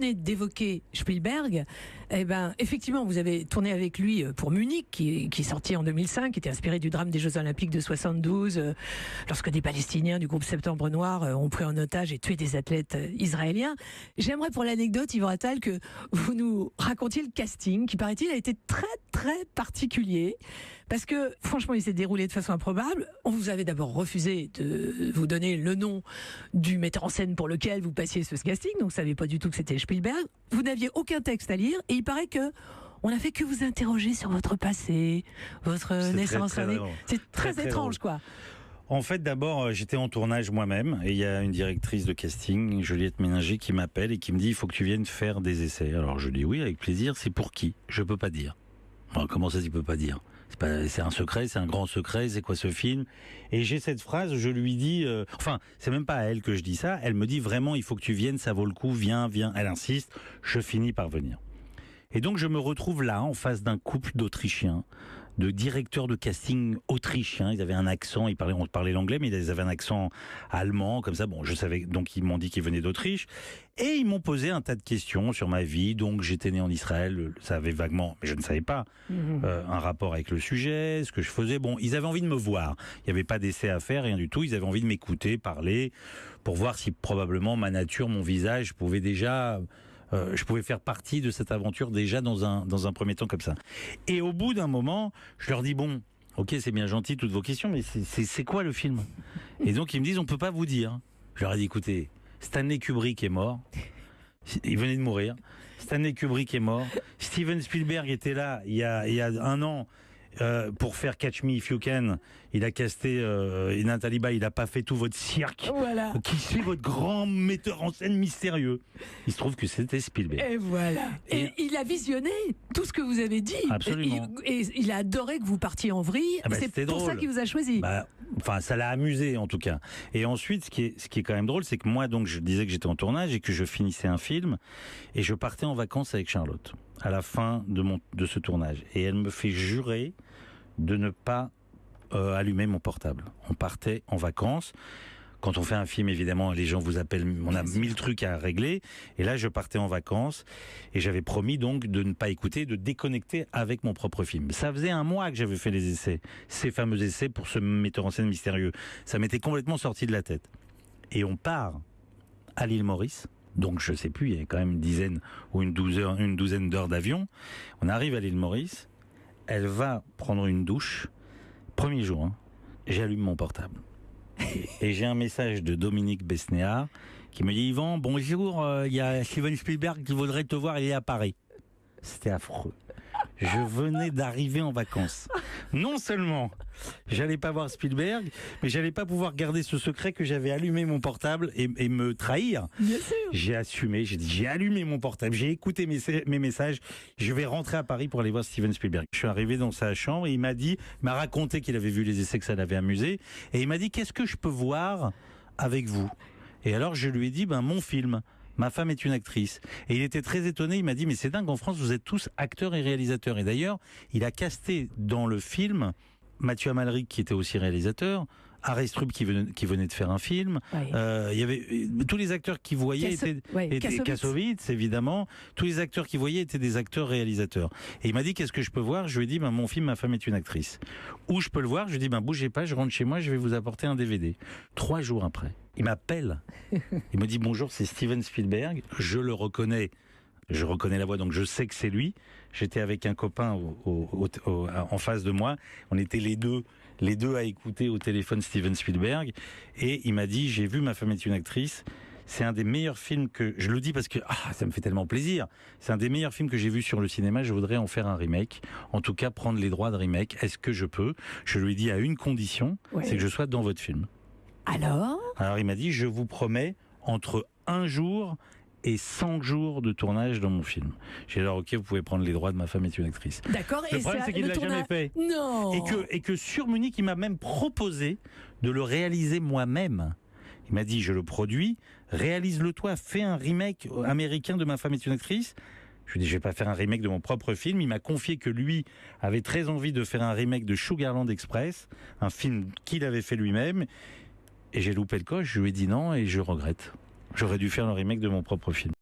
venez d'évoquer Spielberg. Eh ben, effectivement, vous avez tourné avec lui pour Munich, qui est sorti en 2005, qui était inspiré du drame des Jeux Olympiques de 72, lorsque des Palestiniens du groupe Septembre Noir ont pris en otage et tué des athlètes israéliens. J'aimerais, pour l'anecdote, Yvan Attal, que vous nous racontiez le casting, qui paraît-il a été très très particulier, parce que franchement, il s'est déroulé de façon improbable. On vous avait d'abord refusé de vous donner le nom du metteur en scène pour lequel vous passiez ce casting, donc vous ne saviez pas du tout que c'était Spielberg. Vous n'aviez aucun texte à lire, et il paraît que on n'a fait que vous interroger sur votre passé, votre naissance. C'est très étrange, quoi. En fait, d'abord, j'étais en tournage moi-même, et il y a une directrice de casting, Juliette Méninger, qui m'appelle et qui me dit: il faut que tu viennes faire des essais. Alors je dis oui, avec plaisir. C'est pour qui? Je peux pas dire. Alors, comment ça, tu peux pas dire? C'est un secret, c'est un grand secret, c'est quoi ce film? Et j'ai cette phrase, je lui dis, enfin, c'est même pas à elle que je dis ça, elle me dit vraiment: il faut que tu viennes, ça vaut le coup, viens. Elle insiste, je finis par venir. Et donc je me retrouve là, en face d'un couple d'Autrichiens, de directeurs de casting autrichiens. Ils avaient un accent, on parlait l'anglais, mais ils avaient un accent allemand, comme ça. Bon, je savais, donc ils m'ont dit qu'ils venaient d'Autriche. Et ils m'ont posé un tas de questions sur ma vie. Donc j'étais né en Israël, ça avait vaguement, mais je ne savais pas, un rapport avec le sujet, ce que je faisais. Bon, ils avaient envie de me voir. Il n'y avait pas d'essai à faire, rien du tout. Ils avaient envie de m'écouter, parler, pour voir si probablement ma nature, mon visage pouvait déjà... je pouvais faire partie de cette aventure déjà dans un premier temps comme ça. Et au bout d'un moment, je leur dis: bon, ok, c'est bien gentil toutes vos questions, mais c'est quoi le film? Et donc ils me disent: on peut pas vous dire. Je leur ai dit: écoutez, Stanley Kubrick est mort. Il venait de mourir. Stanley Kubrick est mort. Steven Spielberg était là il y a un an. Pour faire Catch Me If You Can, il a casté Nathalie Baye, il n'a pas fait tout votre cirque. Voilà. Qui suit votre grand metteur en scène mystérieux. Il se trouve que c'était Spielberg. Et voilà. Et il a visionné tout ce que vous avez dit. Absolument. Et il a adoré que vous partiez en vrille. C'est pour ça qu'il vous a choisi. Enfin, ça l'a amusé en tout cas. Et ensuite, ce qui est quand même drôle, c'est que moi, donc, je disais que j'étais en tournage et que je finissais un film et je partais en vacances avec Charlotte à la fin de ce tournage. Et elle me fait jurer de ne pas allumer mon portable. On partait en vacances. Quand on fait un film, évidemment, les gens vous appellent, on a 1000 trucs à régler. Et là, je partais en vacances et j'avais promis donc de ne pas écouter, de déconnecter avec mon propre film. Ça faisait un mois que j'avais fait les essais, ces fameux essais pour ce metteur en scène mystérieux. Ça m'était complètement sorti de la tête. Et on part à l'île Maurice. Donc je sais plus, il y a quand même une dizaine ou une douzaine d'heures d'avion. On arrive à l'île Maurice, elle va prendre une douche. Premier jour, j'allume mon portable. Et j'ai un message de Dominique Besnéard qui me dit: Yvan, bonjour, il y a Steven Spielberg qui voudrait te voir, il est à Paris. C'était affreux. Je venais d'arriver en vacances. Non seulement j'allais pas voir Spielberg, mais j'allais pas pouvoir garder ce secret que j'avais allumé mon portable et me trahir. Bien sûr. J'ai assumé, j'ai dit: j'ai allumé mon portable, j'ai écouté mes messages, je vais rentrer à Paris pour aller voir Steven Spielberg. Je suis arrivé dans sa chambre et il m'a raconté qu'il avait vu les essais, que ça l'avait amusé, et il m'a dit: qu'est-ce que je peux voir avec vous? Et alors je lui ai dit: mon film. Ma femme est une actrice. Et il était très étonné, il m'a dit: mais c'est dingue, en France vous êtes tous acteurs et réalisateurs. Et d'ailleurs, il a casté dans le film Mathieu Amalric, qui était aussi réalisateur, Arestrup qui venait de faire un film. Oui. Il y avait tous les acteurs qui voyaient étaient Kassovitz, évidemment. Tous les acteurs qui voyaient étaient des acteurs réalisateurs. Et il m'a dit: qu'est-ce que je peux voir? Je lui ai dit: mon film, ma femme est une actrice. Où je peux le voir? Je lui ai dit: bougez pas, je rentre chez moi, je vais vous apporter un DVD. 3 jours après, il m'appelle. Il me dit: bonjour, c'est Steven Spielberg. Je le reconnais. Je reconnais la voix, donc je sais que c'est lui. J'étais avec un copain en face de moi. On était les deux à écouter au téléphone Steven Spielberg. Et il m'a dit: j'ai vu Ma femme est une actrice. C'est un des meilleurs films que... Je le dis parce que ça me fait tellement plaisir. C'est un des meilleurs films que j'ai vu sur le cinéma. Je voudrais en faire un remake. En tout cas, prendre les droits de remake. Est-ce que je peux? Je lui ai dit à une condition, c'est que je sois dans votre film. Alors il m'a dit: je vous promets entre 1 jour et 100 jours de tournage dans mon film. J'ai dit: alors ok, vous pouvez prendre les droits de Ma femme est une actrice. D'accord. Le problème, c'est qu'il ne l'a jamais fait. Non. Et que sur Munich, il m'a même proposé de le réaliser moi-même. Il m'a dit: je le produis, réalise-le toi, fais un remake américain de Ma femme est une actrice. Je lui ai dit: je vais pas faire un remake de mon propre film. Il m'a confié que lui avait très envie de faire un remake de Sugarland Express, un film qu'il avait fait lui-même. Et j'ai loupé le coche, je lui ai dit non et je regrette. J'aurais dû faire le remake de mon propre film.